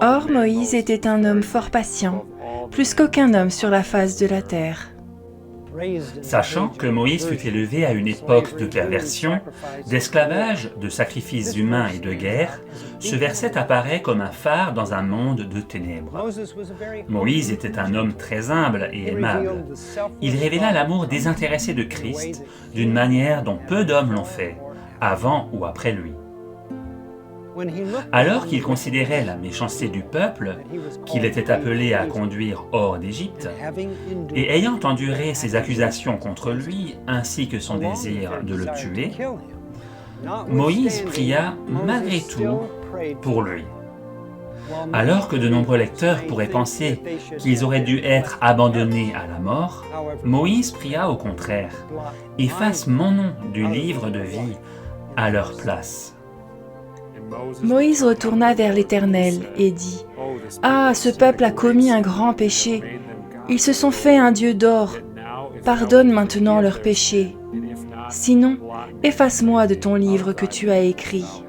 Or Moïse était un homme fort patient, plus qu'aucun homme sur la face de la terre. Sachant que Moïse fut élevé à une époque de perversion, d'esclavage, de sacrifices humains et de guerre, ce verset apparaît comme un phare dans un monde de ténèbres. Moïse était un homme très humble et aimable. Il révéla l'amour désintéressé de Christ d'une manière dont peu d'hommes l'ont fait, avant ou après lui. Alors qu'il considérait la méchanceté du peuple, qu'il était appelé à conduire hors d'Égypte, et ayant enduré ses accusations contre lui, ainsi que son désir de le tuer, Moïse pria malgré tout pour lui. Alors que de nombreux lecteurs pourraient penser qu'ils auraient dû être abandonnés à la mort, Moïse pria au contraire « Efface mon nom du livre de vie à leur place ». Moïse retourna vers l'Éternel et dit « Ah, ce peuple a commis un grand péché. Ils se sont fait un dieu d'or. Pardonne maintenant leurs péchés. Sinon, efface-moi de ton livre que tu as écrit. »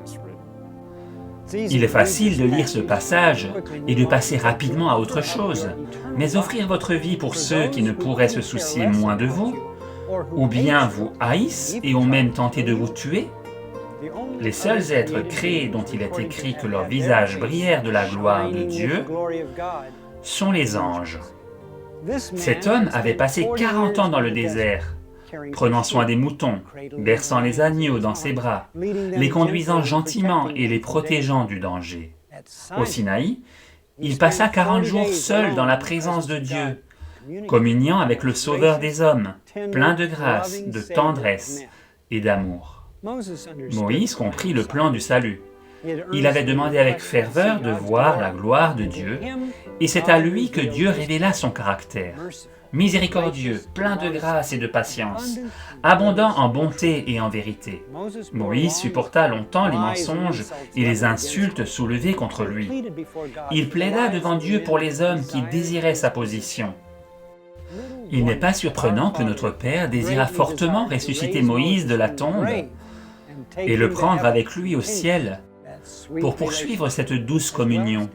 Il est facile de lire ce passage et de passer rapidement à autre chose, mais offrir votre vie pour ceux qui ne pourraient se soucier moins de vous, ou bien vous haïssent et ont même tenté de vous tuer, les seuls êtres créés dont il est écrit que leurs visages brillèrent de la gloire de Dieu sont les anges. Cet homme avait passé 40 ans dans le désert, prenant soin des moutons, berçant les agneaux dans ses bras, les conduisant gentiment et les protégeant du danger. Au Sinaï, il passa 40 jours seul dans la présence de Dieu, communiant avec le Sauveur des hommes, plein de grâce, de tendresse et d'amour. Moïse comprit le plan du salut. Il avait demandé avec ferveur de voir la gloire de Dieu, et c'est à lui que Dieu révéla son caractère. Miséricordieux, plein de grâce et de patience, abondant en bonté et en vérité. Moïse supporta longtemps les mensonges et les insultes soulevées contre lui. Il plaida devant Dieu pour les hommes qui désiraient sa position. Il n'est pas surprenant que notre Père désira fortement ressusciter Moïse de la tombe et le prendre avec lui au ciel pour poursuivre cette douce communion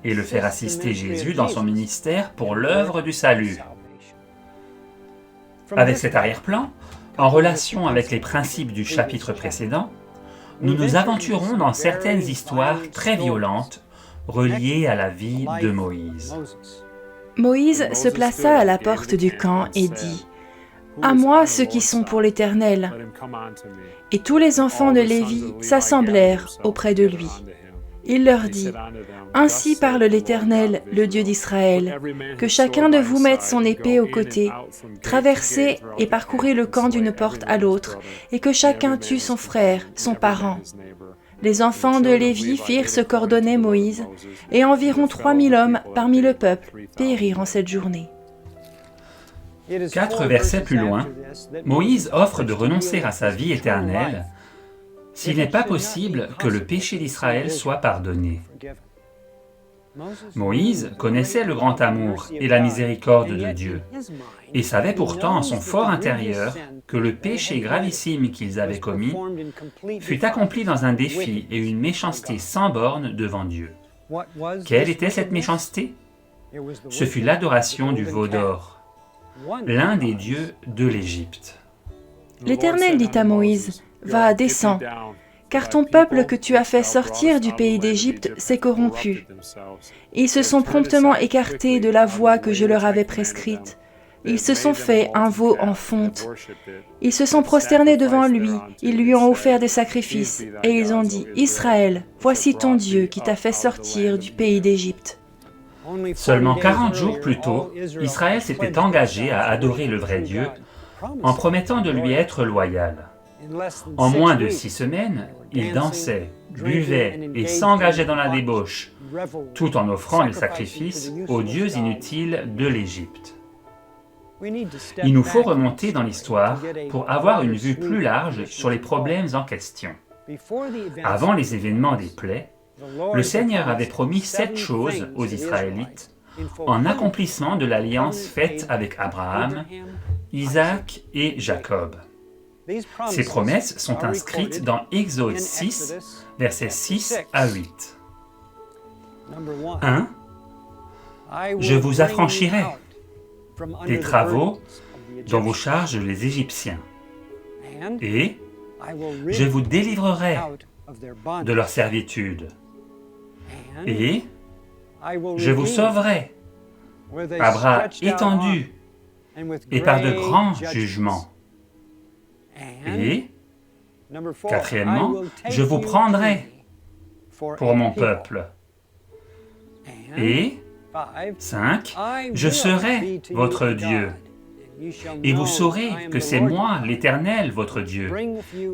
et le faire assister Jésus dans son ministère pour l'œuvre du salut. Avec cet arrière-plan, en relation avec les principes du chapitre précédent, nous nous aventurons dans certaines histoires très violentes reliées à la vie de Moïse. Moïse se plaça à la porte du camp et dit « À moi ceux qui sont pour l'Éternel ». Et tous les enfants de Lévi s'assemblèrent auprès de lui. Il leur dit « Ainsi parle l'Éternel, le Dieu d'Israël, que chacun de vous mette son épée au côté, traversez et parcourez le camp d'une porte à l'autre, et que chacun tue son frère, son parent. » Les enfants de Lévi firent ce qu'ordonnait Moïse, et environ 3000 hommes parmi le peuple périrent en cette journée. 4 versets plus loin, Moïse offre de renoncer à sa vie éternelle s'il n'est pas possible que le péché d'Israël soit pardonné. Moïse connaissait le grand amour et la miséricorde de Dieu, et savait pourtant en son fort intérieur que le péché gravissime qu'ils avaient commis fut accompli dans un défi et une méchanceté sans bornes devant Dieu. Quelle était cette méchanceté? Ce fut l'adoration du veau d'or, l'un des dieux de l'Égypte. L'Éternel dit à Moïse, « Va, descends, car ton peuple que tu as fait sortir du pays d'Égypte s'est corrompu. Ils se sont promptement écartés de la voie que je leur avais prescrite. Ils se sont fait un veau en fonte. Ils se sont prosternés devant lui, ils lui ont offert des sacrifices, et ils ont dit, « Israël, voici ton Dieu qui t'a fait sortir du pays d'Égypte. » Seulement 40 jours plus tôt, Israël s'était engagé à adorer le vrai Dieu en promettant de lui être loyal. En moins de 6 semaines, ils dansaient, buvaient et s'engageaient dans la débauche, tout en offrant les sacrifices aux dieux inutiles de l'Égypte. Il nous faut remonter dans l'histoire pour avoir une vue plus large sur les problèmes en question. Avant les événements des plaies, le Seigneur avait promis 7 choses aux Israélites en accomplissement de l'alliance faite avec Abraham, Isaac et Jacob. Ces promesses sont inscrites dans Exode 6, versets 6 à 8. 1. Je vous affranchirai des travaux dont vous chargent les Égyptiens, et je vous délivrerai de leur servitude, et je vous sauverai à bras étendus et par de grands jugements. Et, quatrièmement, je vous prendrai pour mon peuple. Et, 5, je serai votre Dieu. Et vous saurez que c'est moi, l'Éternel, votre Dieu,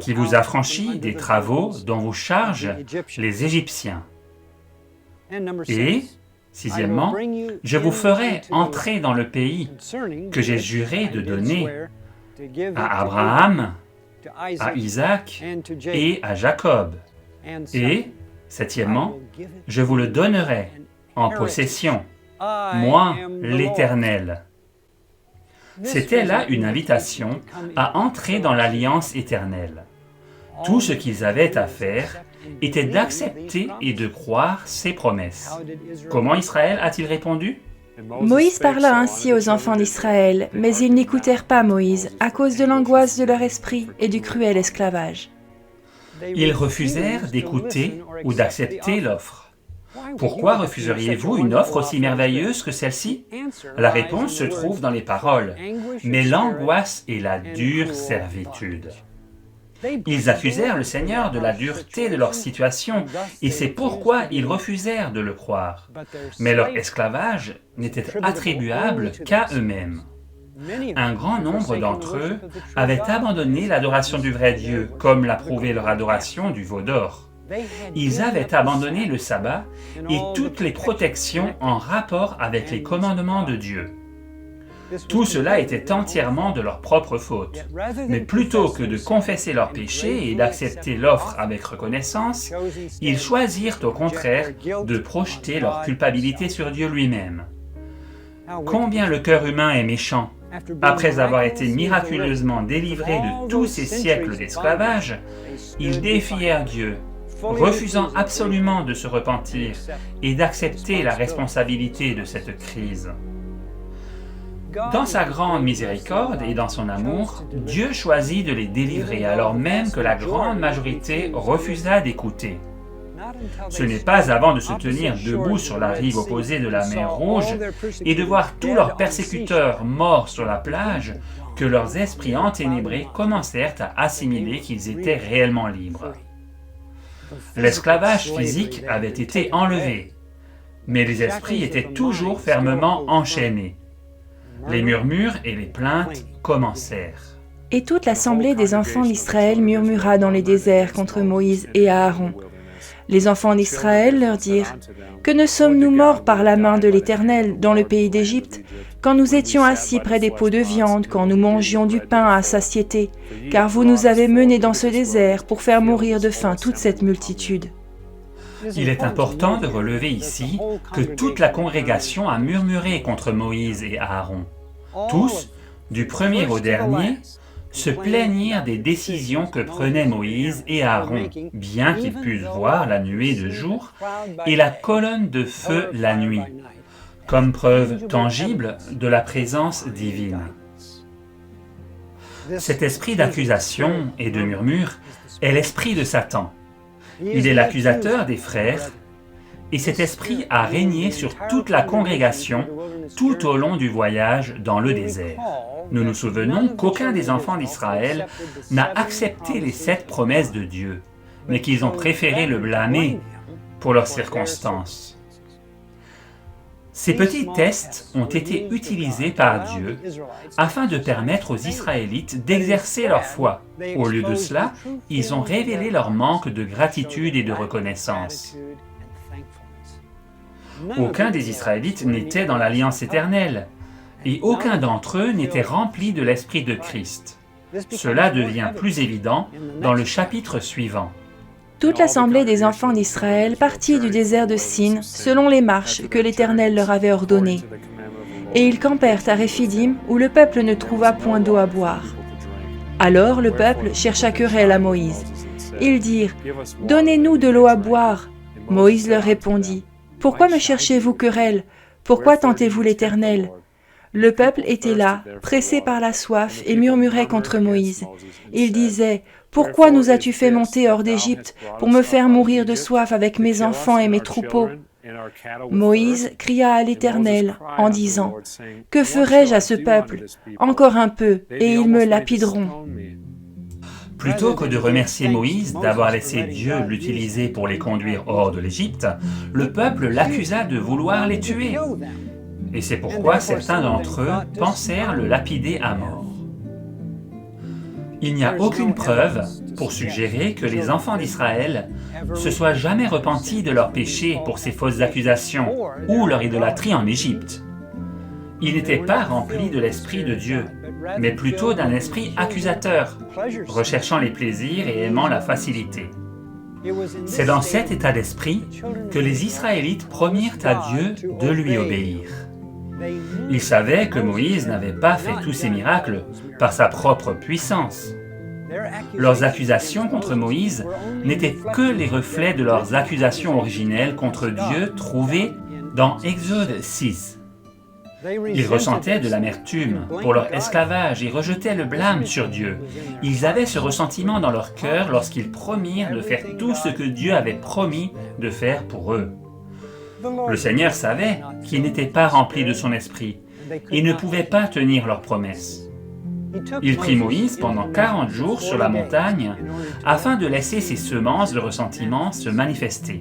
qui vous affranchit des travaux dont vous chargent les Égyptiens. Et, sixièmement, je vous ferai entrer dans le pays que j'ai juré de donner à Abraham, à Isaac et à Jacob. Et, septièmement, je vous le donnerai en possession, moi, l'Éternel. C'était là une invitation à entrer dans l'alliance éternelle. Tout ce qu'ils avaient à faire était d'accepter et de croire ces promesses. Comment Israël a-t-il répondu? Moïse parla ainsi aux enfants d'Israël, mais ils n'écoutèrent pas Moïse à cause de l'angoisse de leur esprit et du cruel esclavage. Ils refusèrent d'écouter ou d'accepter l'offre. Pourquoi refuseriez-vous une offre aussi merveilleuse que celle-ci? La réponse se trouve dans les paroles, mais l'angoisse et la dure servitude. Ils accusèrent le Seigneur de la dureté de leur situation, et c'est pourquoi ils refusèrent de le croire. Mais leur esclavage n'était attribuable qu'à eux-mêmes. Un grand nombre d'entre eux avaient abandonné l'adoration du vrai Dieu, comme l'a prouvé leur adoration du veau d'or. Ils avaient abandonné le sabbat et toutes les protections en rapport avec les commandements de Dieu. Tout cela était entièrement de leur propre faute. Mais plutôt que de confesser leurs péchés et d'accepter l'offre avec reconnaissance, ils choisirent au contraire de projeter leur culpabilité sur Dieu lui-même. Combien le cœur humain est méchant! Après avoir été miraculeusement délivrés de tous ces siècles d'esclavage, ils défièrent Dieu, refusant absolument de se repentir et d'accepter la responsabilité de cette crise. Dans sa grande miséricorde et dans son amour, Dieu choisit de les délivrer alors même que la grande majorité refusa d'écouter. Ce n'est pas avant de se tenir debout sur la rive opposée de la mer Rouge et de voir tous leurs persécuteurs morts sur la plage que leurs esprits enténébrés commencèrent à assimiler qu'ils étaient réellement libres. L'esclavage physique avait été enlevé, mais les esprits étaient toujours fermement enchaînés. Les murmures et les plaintes commencèrent. Et toute l'assemblée des enfants d'Israël murmura dans les déserts contre Moïse et Aaron. Les enfants d'Israël leur dirent, « Que ne sommes-nous morts par la main de l'Éternel dans le pays d'Égypte, quand nous étions assis près des pots de viande, quand nous mangions du pain à satiété, car vous nous avez menés dans ce désert pour faire mourir de faim toute cette multitude. » Il est important de relever ici que toute la congrégation a murmuré contre Moïse et Aaron. Tous, du premier au dernier, se plaignirent des décisions que prenaient Moïse et Aaron, bien qu'ils puissent voir la nuée de jour et la colonne de feu la nuit, comme preuve tangible de la présence divine. Cet esprit d'accusation et de murmure est l'esprit de Satan. Il est l'accusateur des frères, et cet esprit a régné sur toute la congrégation tout au long du voyage dans le désert. Nous nous souvenons qu'aucun des enfants d'Israël n'a accepté les 7 promesses de Dieu, mais qu'ils ont préféré le blâmer pour leurs circonstances. Ces petits tests ont été utilisés par Dieu afin de permettre aux Israélites d'exercer leur foi. Au lieu de cela, ils ont révélé leur manque de gratitude et de reconnaissance. Aucun des Israélites n'était dans l'Alliance éternelle, et aucun d'entre eux n'était rempli de l'Esprit de Christ. Cela devient plus évident dans le chapitre suivant. Toute l'assemblée des enfants d'Israël partit du désert de Sin selon les marches que l'Éternel leur avait ordonnées. Et ils campèrent à Réphidim où le peuple ne trouva point d'eau à boire. Alors le peuple chercha querelle à Moïse. Ils dirent « Donnez-nous de l'eau à boire ». Moïse leur répondit « Pourquoi me cherchez-vous querelle? Pourquoi tentez-vous l'Éternel? Le peuple était là, pressé par la soif, et murmurait contre Moïse. Il disait, « Pourquoi nous as-tu fait monter hors d'Égypte pour me faire mourir de soif avec mes enfants et mes troupeaux ?» Moïse cria à l'Éternel en disant, « Que ferai-je à ce peuple? Encore un peu, et ils me lapideront. » Plutôt que de remercier Moïse d'avoir laissé Dieu l'utiliser pour les conduire hors de l'Égypte, le peuple l'accusa de vouloir les tuer. Et c'est pourquoi certains d'entre eux pensèrent le lapider à mort. Il n'y a aucune preuve pour suggérer que les enfants d'Israël se soient jamais repentis de leurs péchés pour ces fausses accusations ou leur idolâtrie en Égypte. Ils n'étaient pas remplis de l'Esprit de Dieu, mais plutôt d'un esprit accusateur, recherchant les plaisirs et aimant la facilité. C'est dans cet état d'esprit que les Israélites promirent à Dieu de lui obéir. Ils savaient que Moïse n'avait pas fait tous ces miracles par sa propre puissance. Leurs accusations contre Moïse n'étaient que les reflets de leurs accusations originelles contre Dieu trouvées dans Exode 6. Ils ressentaient de l'amertume pour leur esclavage et rejetaient le blâme sur Dieu. Ils avaient ce ressentiment dans leur cœur lorsqu'ils promirent de faire tout ce que Dieu avait promis de faire pour eux. Le Seigneur savait qu'ils n'étaient pas remplis de son esprit et ne pouvaient pas tenir leurs promesses. Il prit Moïse pendant 40 jours sur la montagne afin de laisser ses semences de ressentiment se manifester.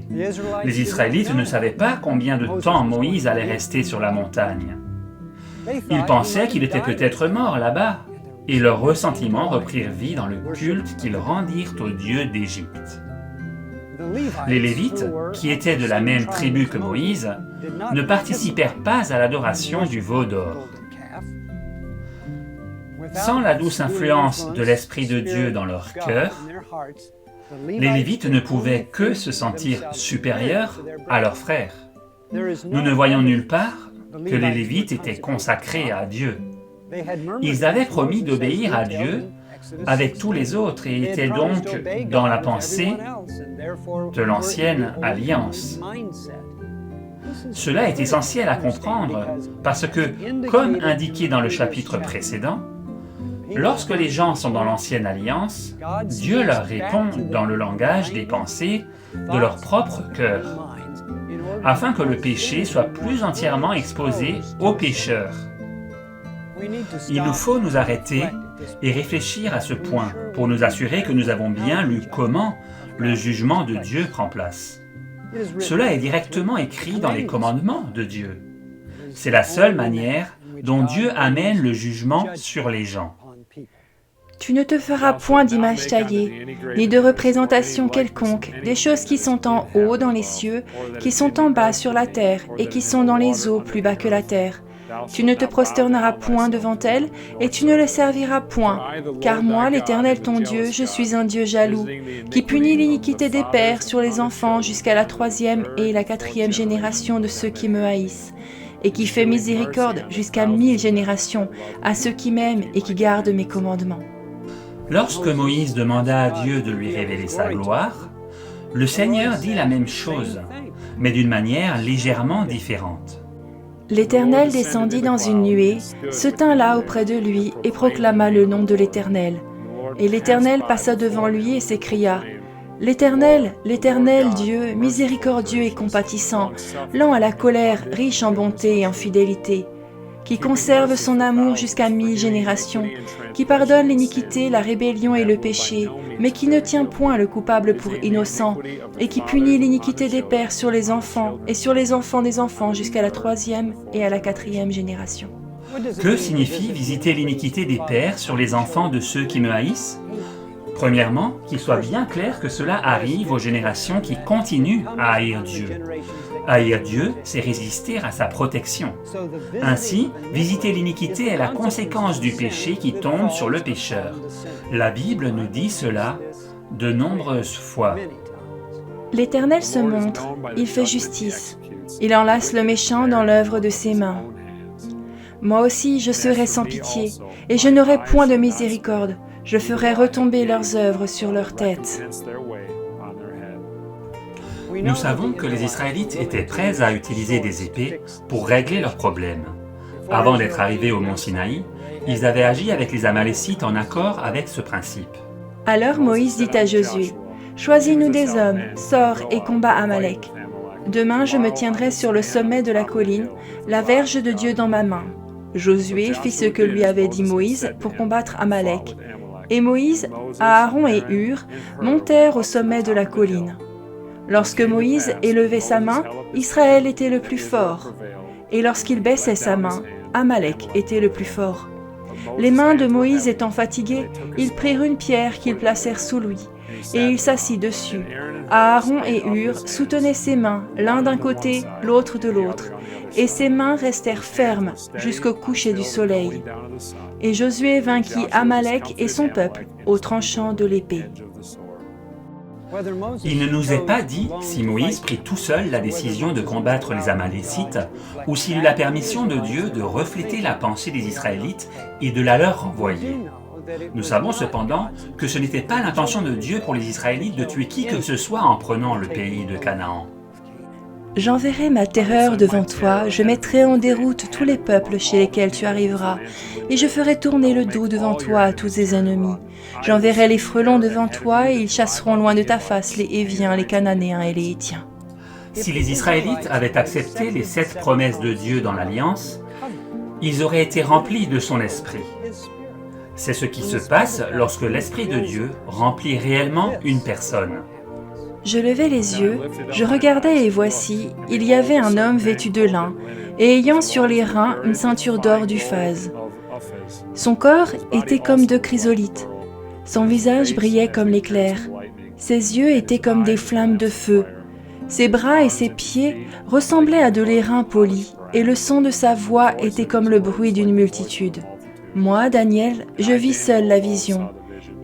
Les Israélites ne savaient pas combien de temps Moïse allait rester sur la montagne. Ils pensaient qu'il était peut-être mort là-bas, et leurs ressentiments reprirent vie dans le culte qu'ils rendirent au Dieu d'Égypte. Les Lévites, qui étaient de la même tribu que Moïse, ne participèrent pas à l'adoration du veau d'or. Sans la douce influence de l'Esprit de Dieu dans leur cœur, les Lévites ne pouvaient que se sentir supérieurs à leurs frères. Nous ne voyons nulle part que les Lévites étaient consacrés à Dieu. Ils avaient promis d'obéir à Dieu avec tous les autres et étaient donc dans la pensée de l'ancienne alliance. Cela est essentiel à comprendre parce que, comme indiqué dans le chapitre précédent, lorsque les gens sont dans l'ancienne alliance, Dieu leur répond dans le langage des pensées de leur propre cœur, afin que le péché soit plus entièrement exposé aux pécheurs. Il nous faut nous arrêter et réfléchir à ce point pour nous assurer que nous avons bien lu comment le jugement de Dieu prend place. Cela est directement écrit dans les commandements de Dieu. C'est la seule manière dont Dieu amène le jugement sur les gens. Tu ne te feras point d'image taillée, ni de représentation quelconque, des choses qui sont en haut dans les cieux, qui sont en bas sur la terre, et qui sont dans les eaux plus bas que la terre. Tu ne te prosterneras point devant elles, et tu ne les serviras point, car moi, l'Éternel ton Dieu, je suis un Dieu jaloux, qui punit l'iniquité des pères sur les enfants jusqu'à la 3e et la 4e génération de ceux qui me haïssent, et qui fait miséricorde jusqu'à 1000 générations à ceux qui m'aiment et qui gardent mes commandements. Lorsque Moïse demanda à Dieu de lui révéler sa gloire, le Seigneur dit la même chose, mais d'une manière légèrement différente. L'Éternel descendit dans une nuée, se tint là auprès de lui et proclama le nom de l'Éternel. Et l'Éternel passa devant lui et s'écria, « L'Éternel, l'Éternel Dieu, miséricordieux et compatissant, lent à la colère, riche en bonté et en fidélité, qui conserve son amour jusqu'à 1000 générations, qui pardonne l'iniquité, la rébellion et le péché, mais qui ne tient point le coupable pour innocent, et qui punit l'iniquité des pères sur les enfants, et sur les enfants des enfants jusqu'à la 3e et à la 4e génération. » Que signifie visiter l'iniquité des pères sur les enfants de ceux qui me haïssent? Premièrement, qu'il soit bien clair que cela arrive aux générations qui continuent à haïr Dieu. Haïr Dieu, c'est résister à sa protection. Ainsi, visiter l'iniquité est la conséquence du péché qui tombe sur le pécheur. La Bible nous dit cela de nombreuses fois. L'Éternel se montre, il fait justice, il enlace le méchant dans l'œuvre de ses mains. Moi aussi je serai sans pitié, et je n'aurai point de miséricorde, je ferai retomber leurs œuvres sur leur tête. Nous savons que les Israélites étaient prêts à utiliser des épées pour régler leurs problèmes. Avant d'être arrivés au mont Sinaï, ils avaient agi avec les Amalécites en accord avec ce principe. Alors Moïse dit à Josué, « Choisis-nous des hommes, sors et combat Amalek. Demain je me tiendrai sur le sommet de la colline, la verge de Dieu dans ma main. » Josué fit ce que lui avait dit Moïse pour combattre Amalek. Et Moïse, Aaron et Hur montèrent au sommet de la colline. Lorsque Moïse élevait sa main, Israël était le plus fort. Et lorsqu'il baissait sa main, Amalek était le plus fort. Les mains de Moïse étant fatiguées, ils prirent une pierre qu'ils placèrent sous lui, et il s'assit dessus. Aaron et Hur soutenaient ses mains, l'un d'un côté, l'autre de l'autre, et ses mains restèrent fermes jusqu'au coucher du soleil. Et Josué vainquit Amalek et son peuple au tranchant de l'épée. Il ne nous est pas dit si Moïse prit tout seul la décision de combattre les Amalécites ou s'il eut la permission de Dieu de refléter la pensée des Israélites et de la leur renvoyer. Nous savons cependant que ce n'était pas l'intention de Dieu pour les Israélites de tuer qui que ce soit en prenant le pays de Canaan. J'enverrai ma terreur devant toi, je mettrai en déroute tous les peuples chez lesquels tu arriveras, et je ferai tourner le dos devant toi à tous tes ennemis. J'enverrai les frelons devant toi, et ils chasseront loin de ta face les Héviens, les Cananéens et les Hétiens. Si les Israélites avaient accepté les 7 promesses de Dieu dans l'Alliance, ils auraient été remplis de son esprit. C'est ce qui se passe lorsque l'Esprit de Dieu remplit réellement une personne. Je levai les yeux, je regardai et voici, il y avait un homme vêtu de lin, et ayant sur les reins une ceinture d'or d'Uphaz. Son corps était comme de chrysolite, son visage brillait comme l'éclair, ses yeux étaient comme des flammes de feu, ses bras et ses pieds ressemblaient à de l'airain poli, et le son de sa voix était comme le bruit d'une multitude. Moi, Daniel, je vis seul la vision,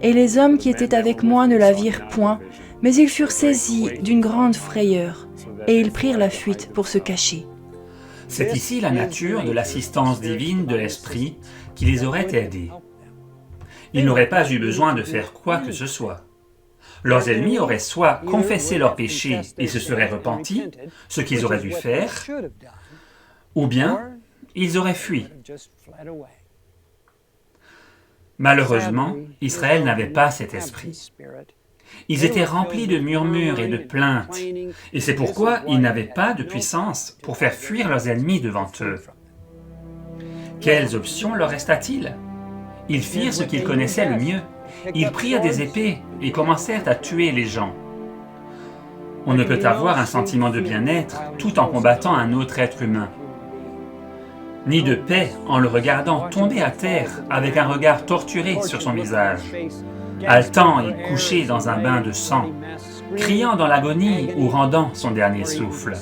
et les hommes qui étaient avec moi ne la virent point, mais ils furent saisis d'une grande frayeur, et ils prirent la fuite pour se cacher. C'est ici la nature de l'assistance divine de l'Esprit qui les aurait aidés. Ils n'auraient pas eu besoin de faire quoi que ce soit. Leurs ennemis auraient soit confessé leurs péchés et se seraient repentis, ce qu'ils auraient dû faire, ou bien ils auraient fui. Malheureusement, Israël n'avait pas cet esprit. Ils étaient remplis de murmures et de plaintes, et c'est pourquoi ils n'avaient pas de puissance pour faire fuir leurs ennemis devant eux. Quelles options leur resta-t-il? Ils firent ce qu'ils connaissaient le mieux. Ils prirent des épées et commencèrent à tuer les gens. On ne peut avoir un sentiment de bien-être tout en combattant un autre être humain, ni de paix en le regardant tomber à terre avec un regard torturé sur son visage, haletant et couché dans un bain de sang, criant dans l'agonie ou rendant son dernier souffle.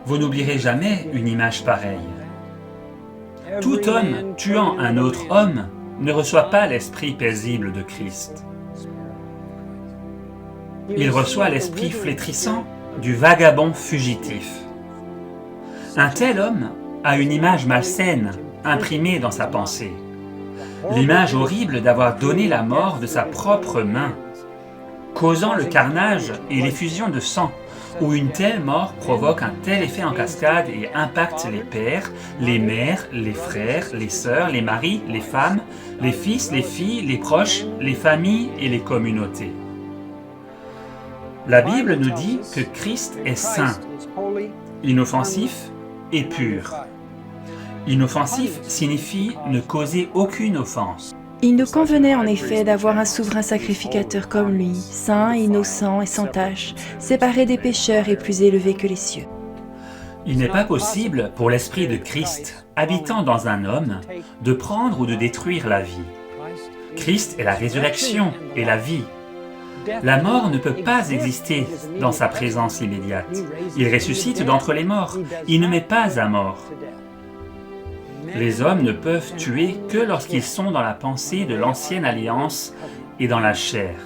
Vous n'oublierez jamais une image pareille. Tout homme tuant un autre homme ne reçoit pas l'esprit paisible de Christ. Il reçoit l'esprit flétrissant du vagabond fugitif. Un tel homme a une image malsaine imprimée dans sa pensée. L'image horrible d'avoir donné la mort de sa propre main, causant le carnage et l'effusion de sang, où une telle mort provoque un tel effet en cascade et impacte les pères, les mères, les frères, les sœurs, les maris, les femmes, les fils, les filles, les proches, les familles et les communautés. La Bible nous dit que Christ est saint, inoffensif et pur. Inoffensif signifie ne causer aucune offense. Il nous convenait en effet d'avoir un souverain sacrificateur comme lui, saint, innocent et sans tache, séparé des pécheurs et plus élevé que les cieux. Il n'est pas possible pour l'Esprit de Christ, habitant dans un homme, de prendre ou de détruire la vie. Christ est la résurrection et la vie. La mort ne peut pas exister dans sa présence immédiate. Il ressuscite d'entre les morts. Il ne met pas à mort. Les hommes ne peuvent tuer que lorsqu'ils sont dans la pensée de l'ancienne alliance et dans la chair.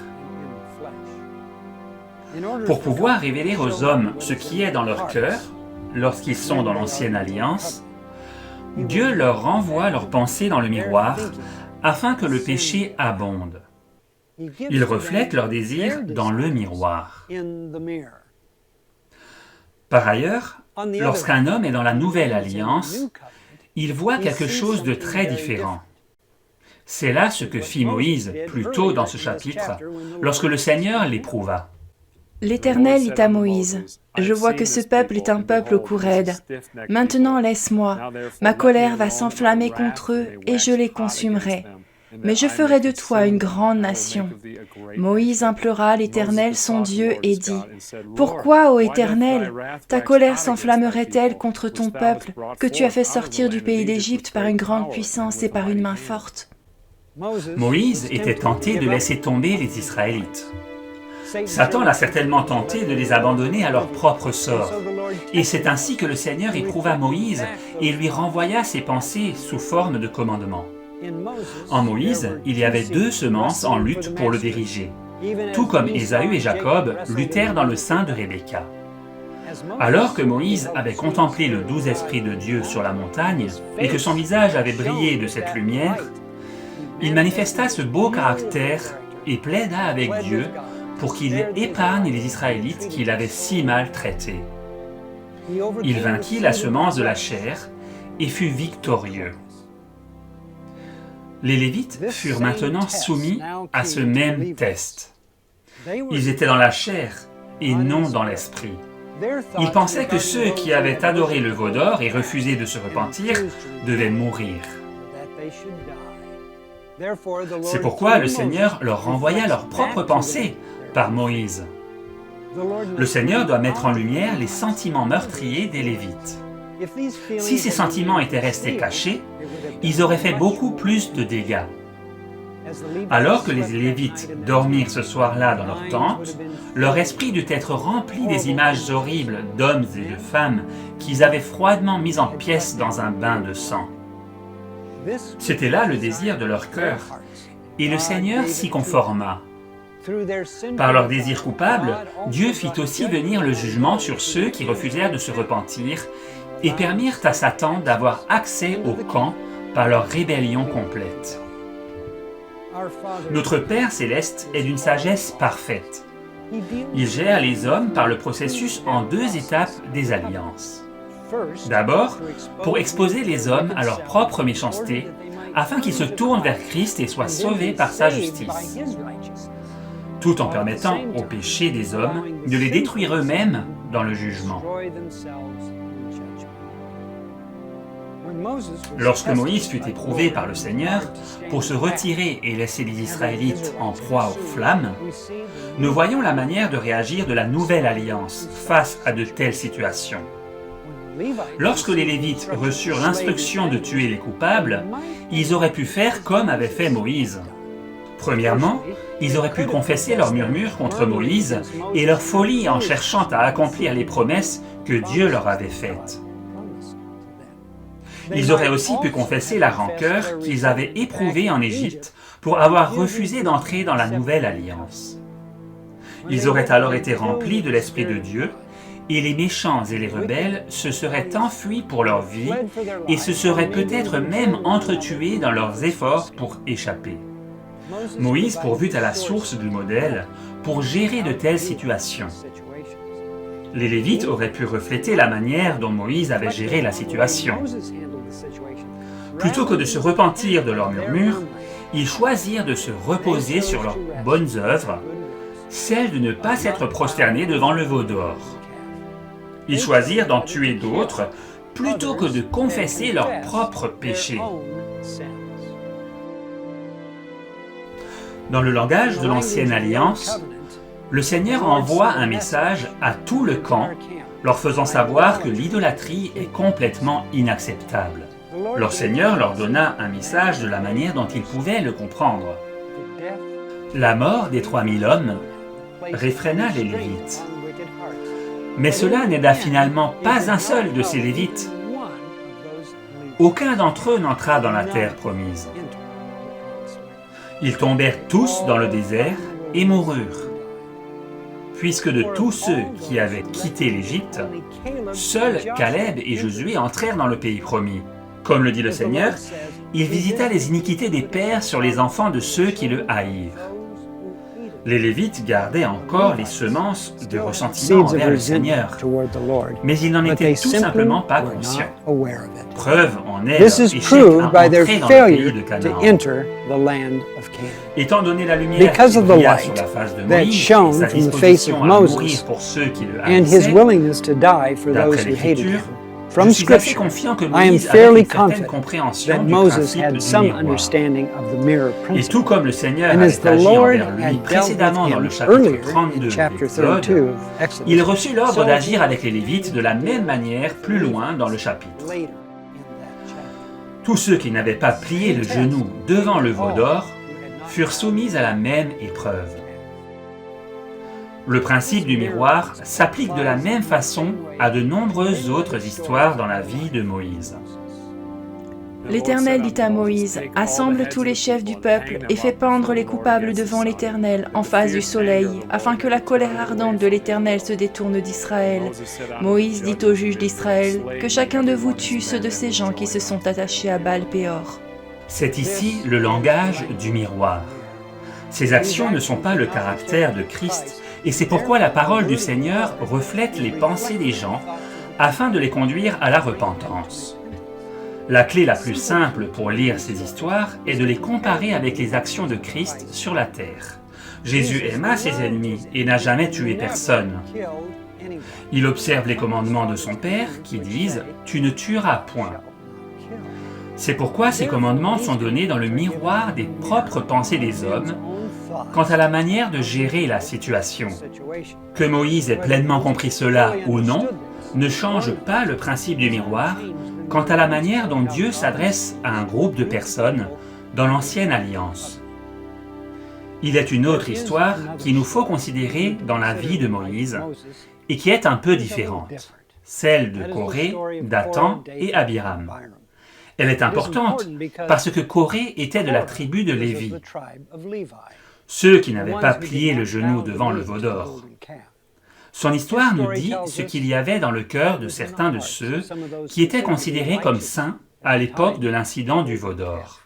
Pour pouvoir révéler aux hommes ce qui est dans leur cœur, lorsqu'ils sont dans l'ancienne alliance, Dieu leur renvoie leurs pensées dans le miroir afin que le péché abonde. Il reflète leurs désirs dans le miroir. Par ailleurs, lorsqu'un homme est dans la nouvelle alliance, il voit quelque chose de très différent. C'est là ce que fit Moïse plus tôt dans ce chapitre, lorsque le Seigneur l'éprouva. L'Éternel dit à Moïse, « Je vois que ce peuple est un peuple au cou raide. Maintenant laisse-moi, ma colère va s'enflammer contre eux et je les consumerai. Mais je ferai de toi une grande nation. » Moïse implora l'Éternel son Dieu et dit, « Pourquoi, ô Éternel, ta colère s'enflammerait-elle contre ton peuple que tu as fait sortir du pays d'Égypte par une grande puissance et par une main forte ?» Moïse était tenté de laisser tomber les Israélites. Satan l'a certainement tenté de les abandonner à leur propre sort. Et c'est ainsi que le Seigneur éprouva Moïse et lui renvoya ses pensées sous forme de commandement. En Moïse, il y avait 2 semences en lutte pour le diriger, tout comme Ésaü et Jacob luttèrent dans le sein de Rebecca. Alors que Moïse avait contemplé le doux esprit de Dieu sur la montagne et que son visage avait brillé de cette lumière, il manifesta ce beau caractère et plaida avec Dieu pour qu'il épargne les Israélites qu'il avait si mal traités. Il vainquit la semence de la chair et fut victorieux. Les Lévites furent maintenant soumis à ce même test. Ils étaient dans la chair et non dans l'esprit. Ils pensaient que ceux qui avaient adoré le veau d'or et refusé de se repentir devaient mourir. C'est pourquoi le Seigneur leur renvoya leurs propres pensées par Moïse. Le Seigneur doit mettre en lumière les sentiments meurtriers des Lévites. Si ces sentiments étaient restés cachés, ils auraient fait beaucoup plus de dégâts. Alors que les Lévites dormirent ce soir-là dans leur tente, leur esprit dut être rempli des images horribles d'hommes et de femmes qu'ils avaient froidement mis en pièces dans un bain de sang. C'était là le désir de leur cœur, et le Seigneur s'y conforma. Par leur désir coupable, Dieu fit aussi venir le jugement sur ceux qui refusèrent de se repentir et permirent à Satan d'avoir accès au camp par leur rébellion complète. Notre Père céleste est d'une sagesse parfaite. Il gère les hommes par le processus en 2 étapes des alliances. D'abord, pour exposer les hommes à leur propre méchanceté, afin qu'ils se tournent vers Christ et soient sauvés par sa justice, tout en permettant aux péchés des hommes de les détruire eux-mêmes dans le jugement. Lorsque Moïse fut éprouvé par le Seigneur pour se retirer et laisser les Israélites en proie aux flammes, nous voyons la manière de réagir de la nouvelle alliance face à de telles situations. Lorsque les Lévites reçurent l'instruction de tuer les coupables, ils auraient pu faire comme avait fait Moïse. Premièrement, ils auraient pu confesser leurs murmures contre Moïse et leur folie en cherchant à accomplir les promesses que Dieu leur avait faites. Ils auraient aussi pu confesser la rancœur qu'ils avaient éprouvée en Égypte pour avoir refusé d'entrer dans la nouvelle alliance. Ils auraient alors été remplis de l'Esprit de Dieu, et les méchants et les rebelles se seraient enfuis pour leur vie et se seraient peut-être même entretués dans leurs efforts pour échapper. Moïse pourvut à la source du modèle pour gérer de telles situations. Les Lévites auraient pu refléter la manière dont Moïse avait géré la situation. Plutôt que de se repentir de leurs murmures, ils choisirent de se reposer sur leurs bonnes œuvres, celle de ne pas s'être prosternés devant le veau d'or. Ils choisirent d'en tuer d'autres plutôt que de confesser leurs propres péchés. Dans le langage de l'Ancienne Alliance, le Seigneur envoie un message à tout le camp, leur faisant savoir que l'idolâtrie est complètement inacceptable. Leur Seigneur leur donna un message de la manière dont ils pouvaient le comprendre. La mort des 3000 hommes réfréna les Lévites. Mais cela n'aida finalement pas un seul de ces Lévites. Aucun d'entre eux n'entra dans la terre promise. Ils tombèrent tous dans le désert et moururent. Puisque de tous ceux qui avaient quitté l'Égypte, seuls Caleb et Josué entrèrent dans le pays promis. Comme le dit le Seigneur, il visita les iniquités des pères sur les enfants de ceux qui le haïrent. Les Lévites gardaient encore les semences de ressentiment envers le Seigneur, mais ils n'en étaient tout simplement pas conscients. Preuve en est leur échec à entrer dans le pays de Canaan. Étant donné la lumière qui brilla sur la face de Moïse et sa disposition à mourir pour ceux qui le haïssaient, d'après l'Écriture, je suis assez confiant que Moïse avait une certaine compréhension du principe du miroir. Et tout comme le Seigneur avait agi envers lui précédemment dans le chapitre 32 d'Exode, il reçut l'ordre d'agir avec les Lévites de la même manière plus loin dans le chapitre. Tous ceux qui n'avaient pas plié le genou devant le veau d'or furent soumis à la même épreuve. Le principe du miroir s'applique de la même façon à de nombreuses autres histoires dans la vie de Moïse. L'Éternel dit à Moïse, « Assemble tous les chefs du peuple et fais pendre les coupables devant l'Éternel en face du soleil, afin que la colère ardente de l'Éternel se détourne d'Israël. » Moïse dit aux juges d'Israël, « Que chacun de vous tue ceux de ces gens qui se sont attachés à Baal-Péor. » C'est ici le langage du miroir. Ces actions ne sont pas le caractère de Christ, et c'est pourquoi la parole du Seigneur reflète les pensées des gens afin de les conduire à la repentance. La clé la plus simple pour lire ces histoires est de les comparer avec les actions de Christ sur la terre. Jésus aima ses ennemis et n'a jamais tué personne. Il observe les commandements de son Père qui disent « Tu ne tueras point ». C'est pourquoi ces commandements sont donnés dans le miroir des propres pensées des hommes quant à la manière de gérer la situation. Que Moïse ait pleinement compris cela ou non ne change pas le principe du miroir quant à la manière dont Dieu s'adresse à un groupe de personnes dans l'Ancienne Alliance. Il est une autre histoire qu'il nous faut considérer dans la vie de Moïse et qui est un peu différente, celle de Coré, Dathan et Abiram. Elle est importante parce que Coré était de la tribu de Lévi, ceux qui n'avaient pas plié le genou devant le veau d'or. Son histoire nous dit ce qu'il y avait dans le cœur de certains de ceux qui étaient considérés comme saints à l'époque de l'incident du veau d'or.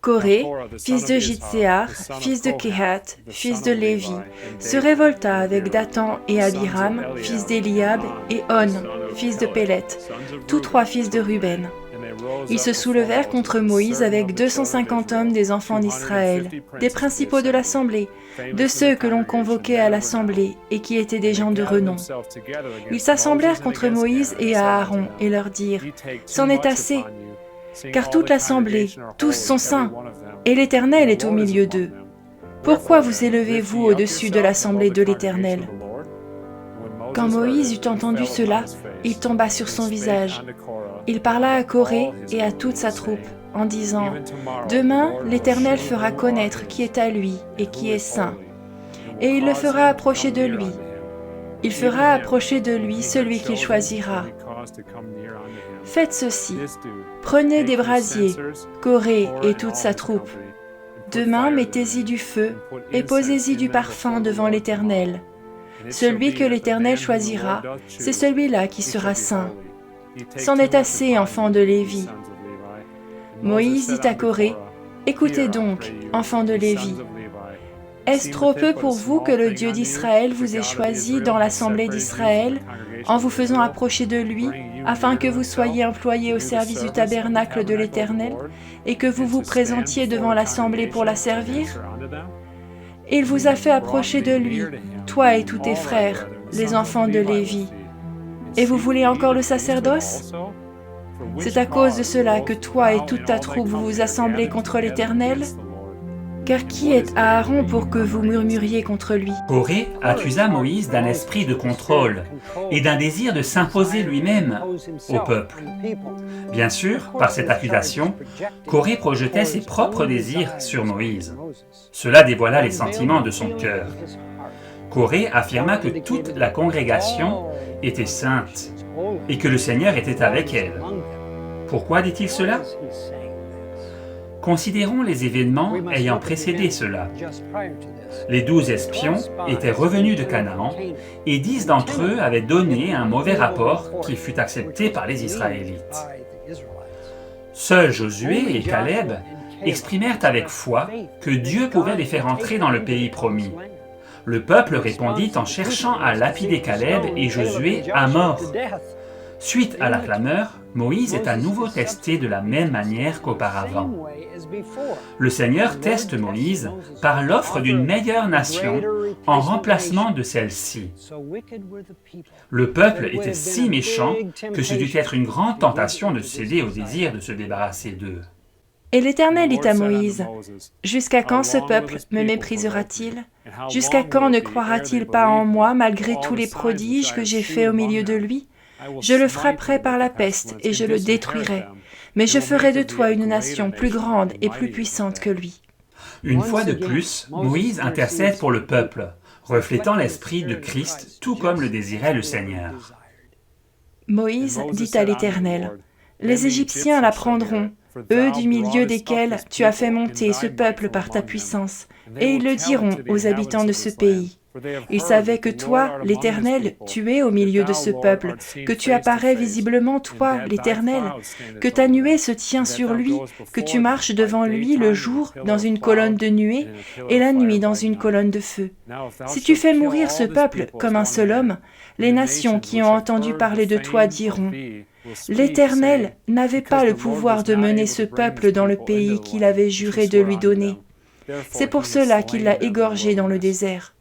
Coré, fils de Jitséar, fils de Kehat, fils de Lévi, se révolta avec Dathan et Abiram, fils d'Eliab, et On, fils de Pélet, tous trois fils de Ruben. Ils se soulevèrent contre Moïse avec 250 hommes des enfants d'Israël, des principaux de l'assemblée, de ceux que l'on convoquait à l'assemblée et qui étaient des gens de renom. Ils s'assemblèrent contre Moïse et Aaron et leur dirent « C'en est assez, car toute l'assemblée, tous sont saints, et l'Éternel est au milieu d'eux. Pourquoi vous élevez-vous au-dessus de l'assemblée de l'Éternel » Quand Moïse eut entendu cela, il tomba sur son visage. Il parla à Coré et à toute sa troupe, en disant « Demain, l'Éternel fera connaître qui est à lui et qui est saint, et il le fera approcher de lui. Il fera approcher de lui celui qu'il choisira. Faites ceci, prenez des brasiers, Coré et toute sa troupe. Demain, mettez-y du feu et posez-y du parfum devant l'Éternel. Celui que l'Éternel choisira, c'est celui-là qui sera saint. C'en est assez, enfants de Lévi. » Moïse dit à Coré, « Écoutez donc, enfants de Lévi. Est-ce trop peu pour vous que le Dieu d'Israël vous ait choisi dans l'assemblée d'Israël, en vous faisant approcher de lui, afin que vous soyez employés au service du tabernacle de l'Éternel, et que vous vous présentiez devant l'assemblée pour la servir? Il vous a fait approcher de lui, toi et tous tes frères, les enfants de Lévi. Et vous voulez encore le sacerdoce? C'est à cause de cela que toi et toute ta troupe vous vous assemblez contre l'Éternel? Car qui est Aaron pour que vous murmuriez contre lui? Coré accusa Moïse d'un esprit de contrôle et d'un désir de s'imposer lui-même au peuple. Bien sûr, par cette accusation, Coré projetait ses propres désirs sur Moïse. Cela dévoila les sentiments de son cœur. Coré affirma que toute la congrégation était sainte et que le Seigneur était avec elle. Pourquoi dit-il cela? Considérons les événements ayant précédé cela. Les 12 espions étaient revenus de Canaan et 10 d'entre eux avaient donné un mauvais rapport qui fut accepté par les Israélites. Seuls Josué et Caleb exprimèrent avec foi que Dieu pouvait les faire entrer dans le pays promis. Le peuple répondit en cherchant à lapider Caleb et Josué à mort. Suite à la clameur, Moïse est à nouveau testé de la même manière qu'auparavant. Le Seigneur teste Moïse par l'offre d'une meilleure nation en remplacement de celle-ci. Le peuple était si méchant que ce dut être une grande tentation de céder au désir de se débarrasser d'eux. Et l'Éternel dit à Moïse, « Jusqu'à quand ce peuple me méprisera-t-il? Jusqu'à quand ne croira-t-il pas en moi malgré tous les prodiges que j'ai faits au milieu de lui? Je le frapperai par la peste et je le détruirai, mais je ferai de toi une nation plus grande et plus puissante que lui. » Une fois de plus, Moïse intercède pour le peuple, reflétant l'esprit de Christ tout comme le désirait le Seigneur. Moïse dit à l'Éternel, « Les Égyptiens la prendront, eux du milieu desquels tu as fait monter ce peuple par ta puissance, et ils le diront aux habitants de ce pays. Ils savaient que toi, l'Éternel, tu es au milieu de ce peuple, que tu apparais visiblement, toi, l'Éternel, que ta nuée se tient sur lui, que tu marches devant lui le jour dans une colonne de nuée et la nuit dans une colonne de feu. Si tu fais mourir ce peuple comme un seul homme, les nations qui ont entendu parler de toi diront, « L'Éternel n'avait pas le pouvoir de mener ce peuple dans le pays qu'il avait juré de lui donner. C'est pour cela qu'il l'a égorgé dans le désert. »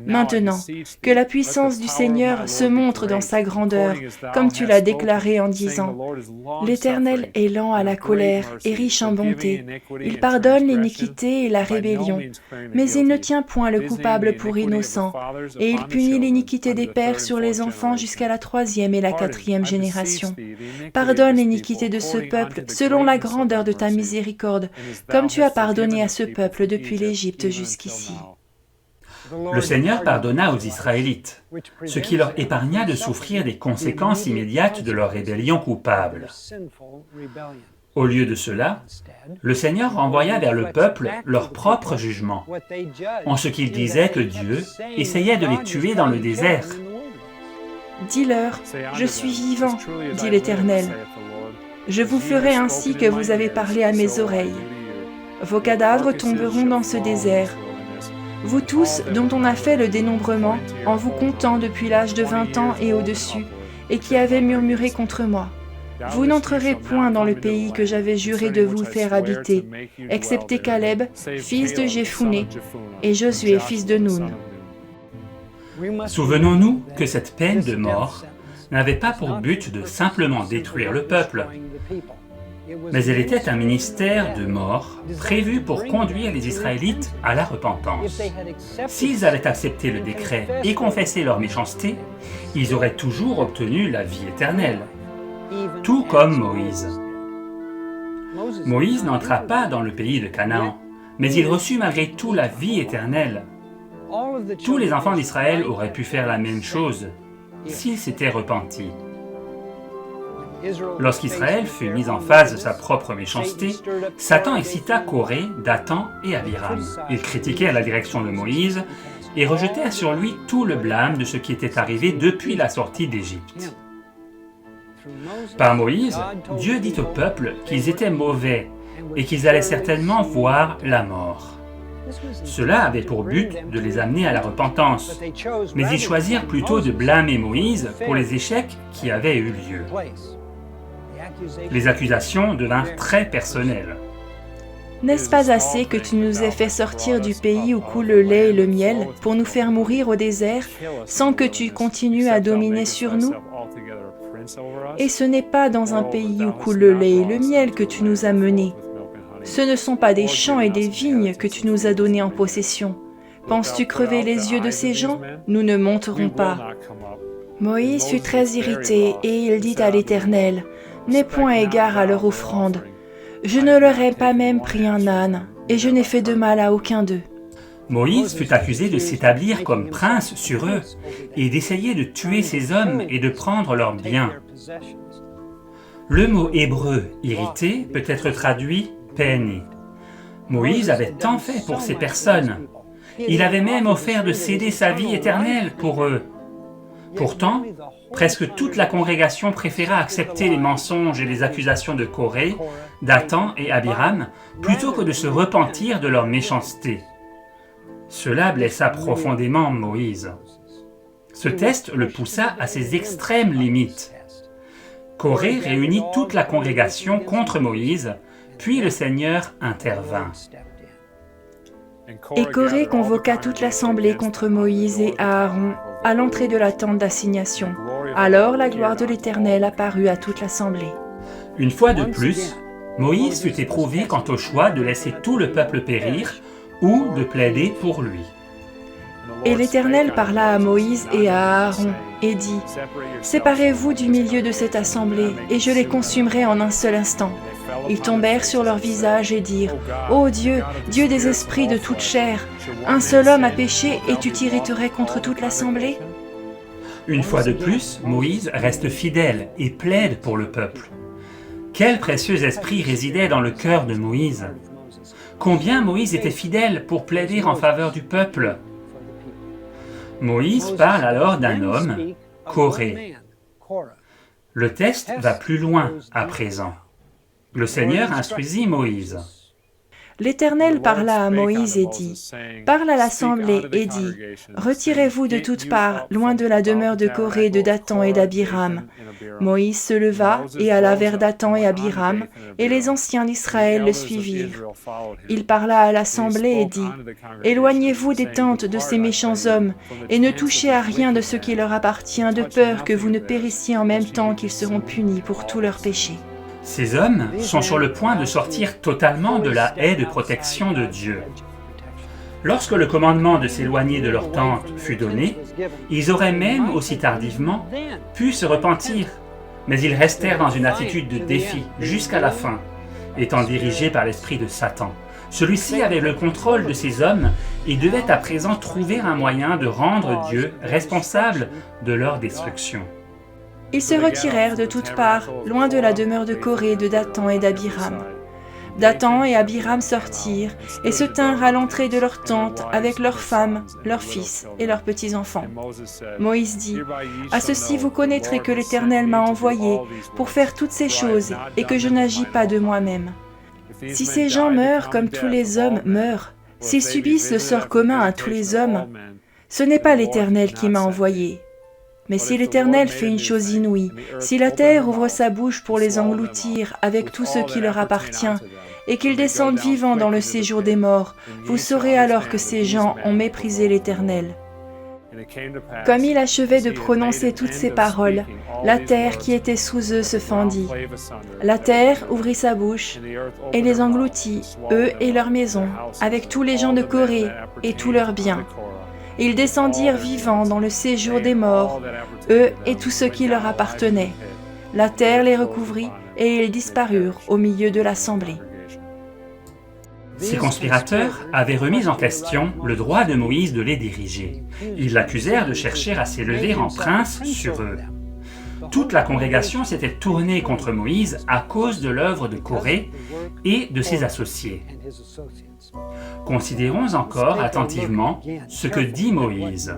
Maintenant, que la puissance du Seigneur se montre dans sa grandeur, comme tu l'as déclaré en disant, « L'Éternel est lent à la colère et riche en bonté. Il pardonne l'iniquité et la rébellion, mais il ne tient point le coupable pour innocent, et il punit l'iniquité des pères sur les enfants jusqu'à la 3e et la 4e génération. Pardonne l'iniquité de ce peuple selon la grandeur de ta miséricorde, comme tu as pardonné à ce peuple depuis l'Égypte jusqu'ici. » Le Seigneur pardonna aux Israélites, ce qui leur épargna de souffrir des conséquences immédiates de leur rébellion coupable. Au lieu de cela, le Seigneur renvoya vers le peuple leur propre jugement, en ce qu'il disait que Dieu essayait de les tuer dans le désert. « Dis-leur, je suis vivant, dit l'Éternel. Je vous ferai ainsi que vous avez parlé à mes oreilles. Vos cadavres tomberont dans ce désert. Vous tous dont on a fait le dénombrement en vous comptant depuis l'âge de 20 ans et au-dessus, et qui avez murmuré contre moi. Vous n'entrerez point dans le pays que j'avais juré de vous faire habiter, excepté Caleb, fils de Jephunneh, et Josué, fils de Nun. » Souvenons-nous que cette peine de mort n'avait pas pour but de simplement détruire le peuple, mais elle était un ministère de mort prévu pour conduire les Israélites à la repentance. S'ils avaient accepté le décret et confessé leur méchanceté, ils auraient toujours obtenu la vie éternelle, tout comme Moïse. Moïse n'entra pas dans le pays de Canaan, mais il reçut malgré tout la vie éternelle. Tous les enfants d'Israël auraient pu faire la même chose s'ils s'étaient repentis. Lorsqu'Israël fut mis en face de sa propre méchanceté, Satan excita Coré, Dathan et Abiram. Ils critiquèrent la direction de Moïse et rejetèrent sur lui tout le blâme de ce qui était arrivé depuis la sortie d'Égypte. Par Moïse, Dieu dit au peuple qu'ils étaient mauvais et qu'ils allaient certainement voir la mort. Cela avait pour but de les amener à la repentance, mais ils choisirent plutôt de blâmer Moïse pour les échecs qui avaient eu lieu. Les accusations devinrent très personnelles. « N'est-ce pas assez que tu nous aies fait sortir du pays où coule le lait et le miel pour nous faire mourir au désert sans que tu continues à dominer sur nous? Et ce n'est pas dans un pays où coule le lait et le miel que tu nous as menés. Ce ne sont pas des champs et des vignes que tu nous as donnés en possession. Penses-tu crever les yeux de ces gens? Nous ne monterons pas. » Moïse fut très irrité et il dit à l'Éternel, « N'aie point égard à leur offrande. Je ne leur ai pas même pris un âne, et je n'ai fait de mal à aucun d'eux. » Moïse fut accusé de s'établir comme prince sur eux et d'essayer de tuer ces hommes et de prendre leurs biens. Le mot hébreu « irrité » peut être traduit « peiné ». Moïse avait tant fait pour ces personnes. Il avait même offert de céder sa vie éternelle pour eux. Pourtant, presque toute la congrégation préféra accepter les mensonges et les accusations de Coré, Dathan et Abiram, plutôt que de se repentir de leur méchanceté. Cela blessa profondément Moïse. Ce test le poussa à ses extrêmes limites. Coré réunit toute la congrégation contre Moïse, puis le Seigneur intervint. Et Coré convoqua toute l'assemblée contre Moïse et Aaron à l'entrée de la tente d'assignation. Alors la gloire de l'Éternel apparut à toute l'assemblée. Une fois de plus, Moïse fut éprouvé quant au choix de laisser tout le peuple périr ou de plaider pour lui. Et l'Éternel parla à Moïse et à Aaron et dit : « Séparez-vous du milieu de cette assemblée, et je les consumerai en un seul instant. » Ils tombèrent sur leur visage et dirent : « Ô Dieu, Dieu des esprits de toute chair, un seul homme a péché et tu t'irriterais contre toute l'assemblée ?» Une fois de plus, Moïse reste fidèle et plaide pour le peuple. Quel précieux esprit résidait dans le cœur de Moïse! Combien Moïse était fidèle pour plaider en faveur du peuple! Moïse parle alors d'un homme, Coré. Le test va plus loin à présent. Le Seigneur instruisit Moïse. L'Éternel parla à Moïse et dit : « Parle à l'assemblée et dis : Retirez-vous de toutes parts, loin de la demeure de Coré, de Dathan et d'Abiram. » Moïse se leva et alla vers Dathan et Abiram, et les anciens d'Israël le suivirent. Il parla à l'assemblée et dit : « Éloignez-vous des tentes de ces méchants hommes, et ne touchez à rien de ce qui leur appartient, de peur que vous ne périssiez en même temps qu'ils seront punis pour tous leurs péchés. » Ces hommes sont sur le point de sortir totalement de la haie de protection de Dieu. Lorsque le commandement de s'éloigner de leur tente fut donné, ils auraient même, aussi tardivement, pu se repentir, mais ils restèrent dans une attitude de défi jusqu'à la fin, étant dirigés par l'esprit de Satan. Celui-ci avait le contrôle de ces hommes et devait à présent trouver un moyen de rendre Dieu responsable de leur destruction. Ils se retirèrent de toutes parts, loin de la demeure de Coré, de Dathan et d'Abiram. Dathan et Abiram sortirent et se tinrent à l'entrée de leur tente avec leurs femmes, leurs fils et leurs petits-enfants. Moïse dit : « À ceci vous connaîtrez que l'Éternel m'a envoyé pour faire toutes ces choses et que je n'agis pas de moi-même. Si ces gens meurent comme tous les hommes meurent, s'ils subissent le sort commun à tous les hommes, ce n'est pas l'Éternel qui m'a envoyé. Mais si l'Éternel fait une chose inouïe, si la terre ouvre sa bouche pour les engloutir avec tout ce qui leur appartient, et qu'ils descendent vivants dans le séjour des morts, vous saurez alors que ces gens ont méprisé l'Éternel. » Comme il achevait de prononcer toutes ces paroles, la terre qui était sous eux se fendit. La terre ouvrit sa bouche et les engloutit, eux et leurs maisons, avec tous les gens de Coré et tous leurs biens. Ils descendirent vivants dans le séjour des morts, eux et tout ce qui leur appartenait. La terre les recouvrit et ils disparurent au milieu de l'assemblée. Ces conspirateurs avaient remis en question le droit de Moïse de les diriger. Ils l'accusèrent de chercher à s'élever en prince sur eux. Toute la congrégation s'était tournée contre Moïse à cause de l'œuvre de Coré et de ses associés. Considérons encore attentivement ce que dit Moïse.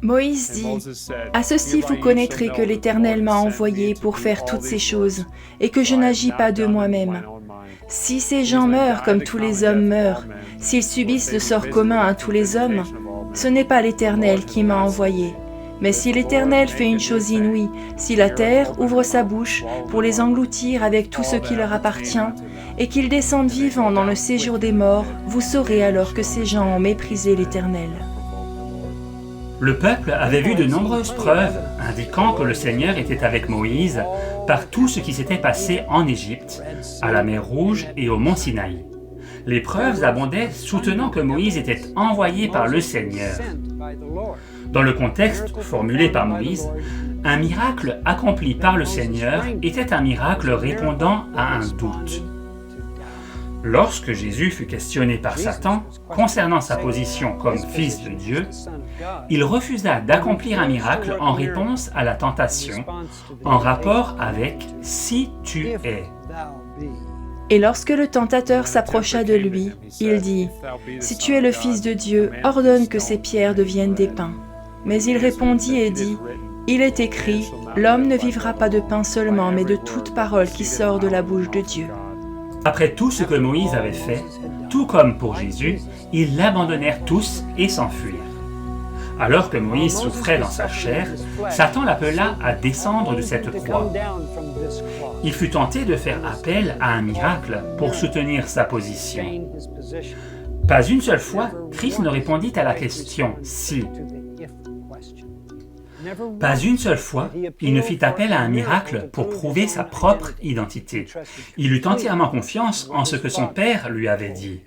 Moïse dit : « À ceci vous connaîtrez que l'Éternel m'a envoyé pour faire toutes ces choses, et que je n'agis pas de moi-même. Si ces gens meurent comme tous les hommes meurent, s'ils subissent le sort commun à tous les hommes, ce n'est pas l'Éternel qui m'a envoyé. Mais si l'Éternel fait une chose inouïe, si la terre ouvre sa bouche pour les engloutir avec tout ce qui leur appartient, et qu'ils descendent vivants dans le séjour des morts, vous saurez alors que ces gens ont méprisé l'Éternel. » Le peuple avait vu de nombreuses preuves indiquant que le Seigneur était avec Moïse par tout ce qui s'était passé en Égypte, à la mer Rouge et au mont Sinaï. Les preuves abondaient soutenant que Moïse était envoyé par le Seigneur. Dans le contexte formulé par Moïse, un miracle accompli par le Seigneur était un miracle répondant à un doute. Lorsque Jésus fut questionné par Satan concernant sa position comme fils de Dieu, il refusa d'accomplir un miracle en réponse à la tentation, en rapport avec « si tu es ». Et lorsque le tentateur s'approcha de lui, il dit : « Si tu es le Fils de Dieu, ordonne que ces pierres deviennent des pains. » Mais il répondit et dit, « Il est écrit, l'homme ne vivra pas de pain seulement, mais de toute parole qui sort de la bouche de Dieu. » Après tout ce que Moïse avait fait, tout comme pour Jésus, ils l'abandonnèrent tous et s'enfuirent. Alors que Moïse souffrait dans sa chair, Satan l'appela à descendre de cette croix. Il fut tenté de faire appel à un miracle pour soutenir sa position. Pas une seule fois, Christ ne répondit à la question « si ». Pas une seule fois, il ne fit appel à un miracle pour prouver sa propre identité. Il eut entièrement confiance en ce que son Père lui avait dit.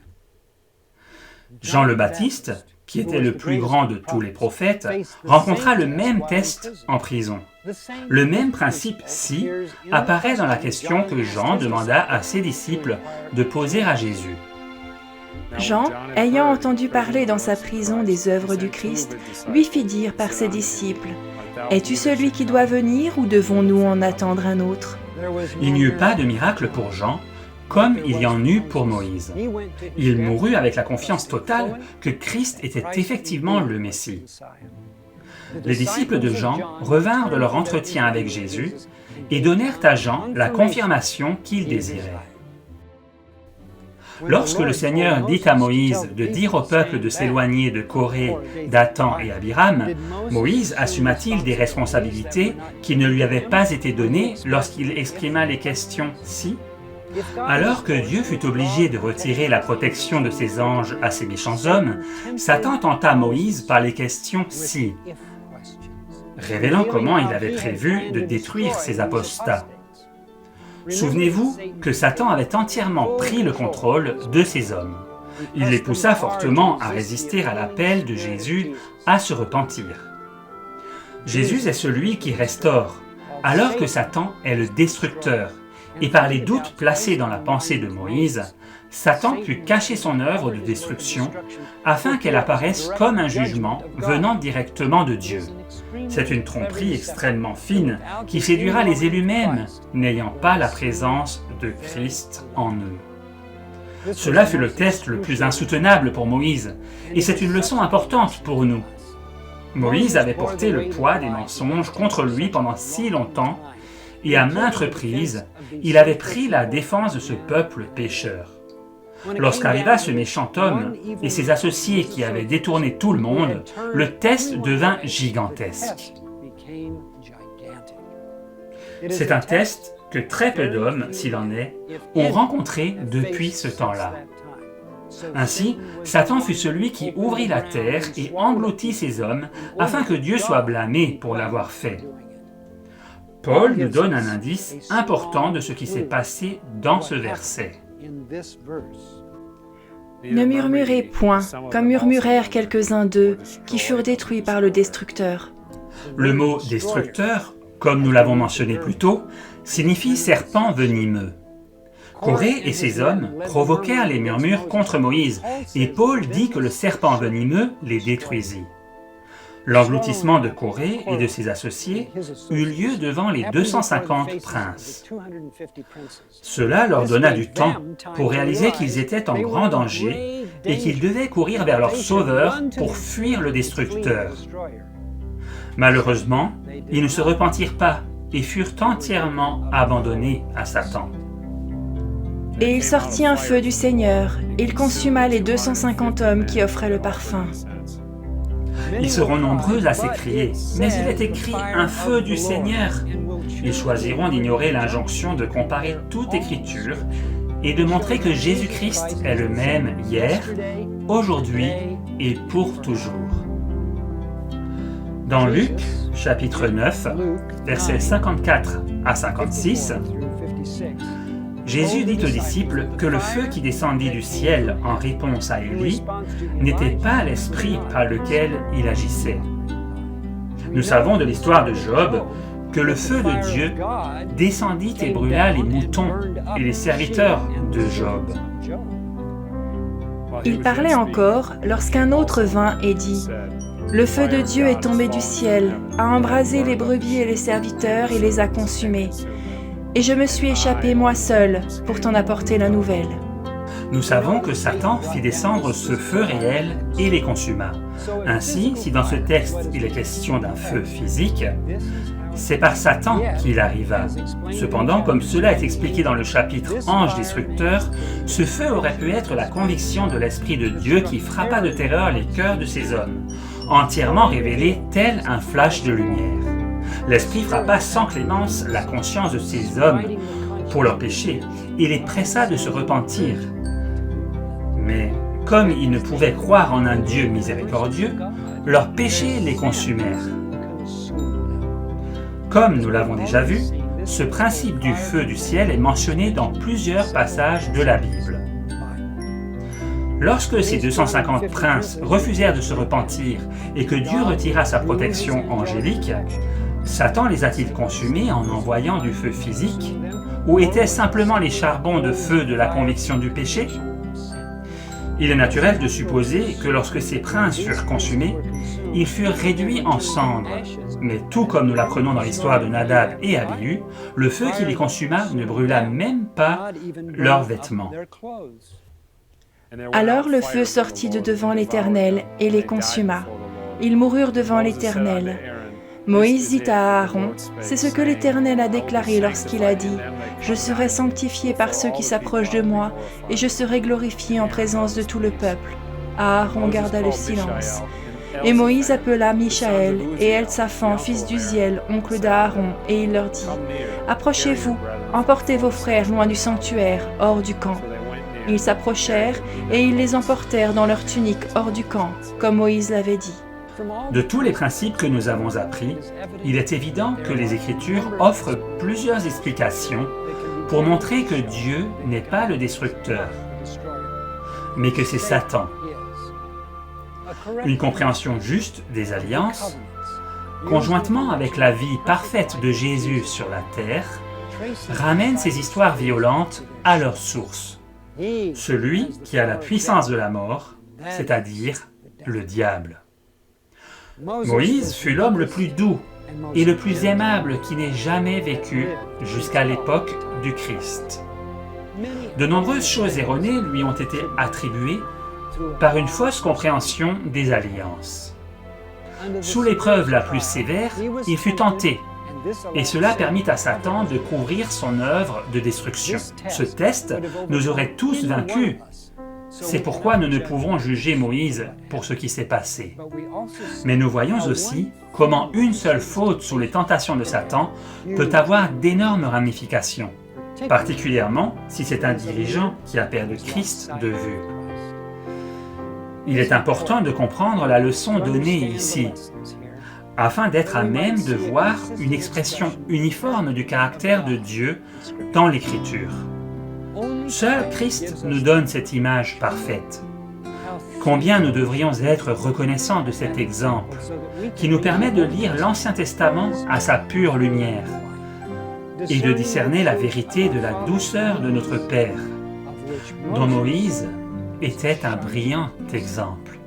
Jean le Baptiste, qui était le plus grand de tous les prophètes, rencontra le même test en prison. Le même principe « si » apparaît dans la question que Jean demanda à ses disciples de poser à Jésus. Jean, ayant entendu parler dans sa prison des œuvres du Christ, lui fit dire par ses disciples, « Es-tu celui qui doit venir ou devons-nous en attendre un autre ?» Il n'y eut pas de miracle pour Jean, comme il y en eut pour Moïse. Il mourut avec la confiance totale que Christ était effectivement le Messie. Les disciples de Jean revinrent de leur entretien avec Jésus et donnèrent à Jean la confirmation qu'il désirait. Lorsque le Seigneur dit à Moïse de dire au peuple de s'éloigner de Corée, Dathan et Abiram, Moïse assuma-t-il des responsabilités qui ne lui avaient pas été données lorsqu'il exprima les questions « si » ? Alors que Dieu fut obligé de retirer la protection de ses anges à ces méchants hommes, Satan tenta Moïse par les questions « si », révélant comment il avait prévu de détruire ces apostats. Souvenez-vous que Satan avait entièrement pris le contrôle de ces hommes. Il les poussa fortement à résister à l'appel de Jésus à se repentir. Jésus est celui qui restaure, alors que Satan est le destructeur. Et par les doutes placés dans la pensée de Moïse, Satan put cacher son œuvre de destruction afin qu'elle apparaisse comme un jugement venant directement de Dieu. C'est une tromperie extrêmement fine qui séduira les élus mêmes, n'ayant pas la présence de Christ en eux. Cela fut le test le plus insoutenable pour Moïse, et c'est une leçon importante pour nous. Moïse avait porté le poids des mensonges contre lui pendant si longtemps, et à maintes reprises, il avait pris la défense de ce peuple pécheur. Lorsqu'arriva ce méchant homme et ses associés qui avaient détourné tout le monde, le test devint gigantesque. C'est un test que très peu d'hommes, s'il en est, ont rencontré depuis ce temps-là. Ainsi, Satan fut celui qui ouvrit la terre et engloutit ces hommes afin que Dieu soit blâmé pour l'avoir fait. Paul nous donne un indice important de ce qui s'est passé dans ce verset. Ne murmurez point, comme murmurèrent quelques-uns d'eux, qui furent détruits par le destructeur. Le mot « destructeur », comme nous l'avons mentionné plus tôt, signifie « serpent venimeux ». Corée et ses hommes provoquèrent les murmures contre Moïse, et Paul dit que le serpent venimeux les détruisit. L'engloutissement de Corée et de ses associés eut lieu devant les 250 princes. Cela leur donna du temps pour réaliser qu'ils étaient en grand danger et qu'ils devaient courir vers leur sauveur pour fuir le destructeur. Malheureusement, ils ne se repentirent pas et furent entièrement abandonnés à Satan. Et il sortit un feu du Seigneur, il consuma les 250 hommes qui offraient le parfum. Ils seront nombreux à s'écrier, mais il est écrit un feu du Seigneur. Ils choisiront d'ignorer l'injonction de comparer toute écriture et de montrer que Jésus-Christ est le même hier, aujourd'hui et pour toujours. Dans Luc, chapitre 9, versets 54 à 56, Jésus dit aux disciples que le feu qui descendit du ciel en réponse à Élie n'était pas l'esprit par lequel il agissait. Nous savons de l'histoire de Job que le feu de Dieu descendit et brûla les moutons et les serviteurs de Job. Il parlait encore lorsqu'un autre vint et dit « Le feu de Dieu est tombé du ciel, a embrasé les brebis et les serviteurs et les a consumés. Et je me suis échappé moi seul pour t'en apporter la nouvelle. » Nous savons que Satan fit descendre ce feu réel et les consuma. Ainsi, si dans ce texte il est question d'un feu physique, c'est par Satan qu'il arriva. Cependant, comme cela est expliqué dans le chapitre « Ange destructeur », ce feu aurait pu être la conviction de l'Esprit de Dieu qui frappa de terreur les cœurs de ces hommes, entièrement révélés tel un flash de lumière. L'Esprit frappa sans clémence la conscience de ces hommes pour leurs péchés et les pressa de se repentir. Mais comme ils ne pouvaient croire en un Dieu miséricordieux, leurs péchés les consumèrent. Comme nous l'avons déjà vu, ce principe du feu du ciel est mentionné dans plusieurs passages de la Bible. Lorsque ces 250 princes refusèrent de se repentir et que Dieu retira sa protection angélique, Satan les a-t-il consumés en envoyant du feu physique, ou étaient simplement les charbons de feu de la conviction du péché? Il est naturel de supposer que lorsque ces princes furent consumés, ils furent réduits en cendres. Mais tout comme nous l'apprenons dans l'histoire de Nadab et Abihu, le feu qui les consuma ne brûla même pas leurs vêtements. Alors le feu sortit de devant l'Éternel et les consuma. Ils moururent devant l'Éternel. Moïse dit à Aaron, « C'est ce que l'Éternel a déclaré lorsqu'il a dit, « Je serai sanctifié par ceux qui s'approchent de moi, et je serai glorifié en présence de tout le peuple. » Aaron garda le silence. Et Moïse appela Michaël et Elsaphan, fils d'Uziel, oncle d'Aaron, et il leur dit, « Approchez-vous, emportez vos frères loin du sanctuaire, hors du camp. » Ils s'approchèrent, et ils les emportèrent dans leurs tuniques hors du camp, comme Moïse l'avait dit. De tous les principes que nous avons appris, il est évident que les Écritures offrent plusieurs explications pour montrer que Dieu n'est pas le destructeur, mais que c'est Satan. Une compréhension juste des alliances, conjointement avec la vie parfaite de Jésus sur la terre, ramène ces histoires violentes à leur source. Celui qui a la puissance de la mort, c'est-à-dire le diable. Moïse fut l'homme le plus doux et le plus aimable qui n'ait jamais vécu jusqu'à l'époque du Christ. De nombreuses choses erronées lui ont été attribuées par une fausse compréhension des alliances. Sous l'épreuve la plus sévère, il fut tenté, et cela permit à Satan de couvrir son œuvre de destruction. Ce test nous aurait tous vaincus. C'est pourquoi nous ne pouvons juger Moïse pour ce qui s'est passé. Mais nous voyons aussi comment une seule faute sous les tentations de Satan peut avoir d'énormes ramifications, particulièrement si c'est un dirigeant qui a perdu Christ de vue. Il est important de comprendre la leçon donnée ici, afin d'être à même de voir une expression uniforme du caractère de Dieu dans l'Écriture. Seul Christ nous donne cette image parfaite. Combien nous devrions être reconnaissants de cet exemple, qui nous permet de lire l'Ancien Testament à sa pure lumière, et de discerner la vérité de la douceur de notre Père, dont Moïse était un brillant exemple.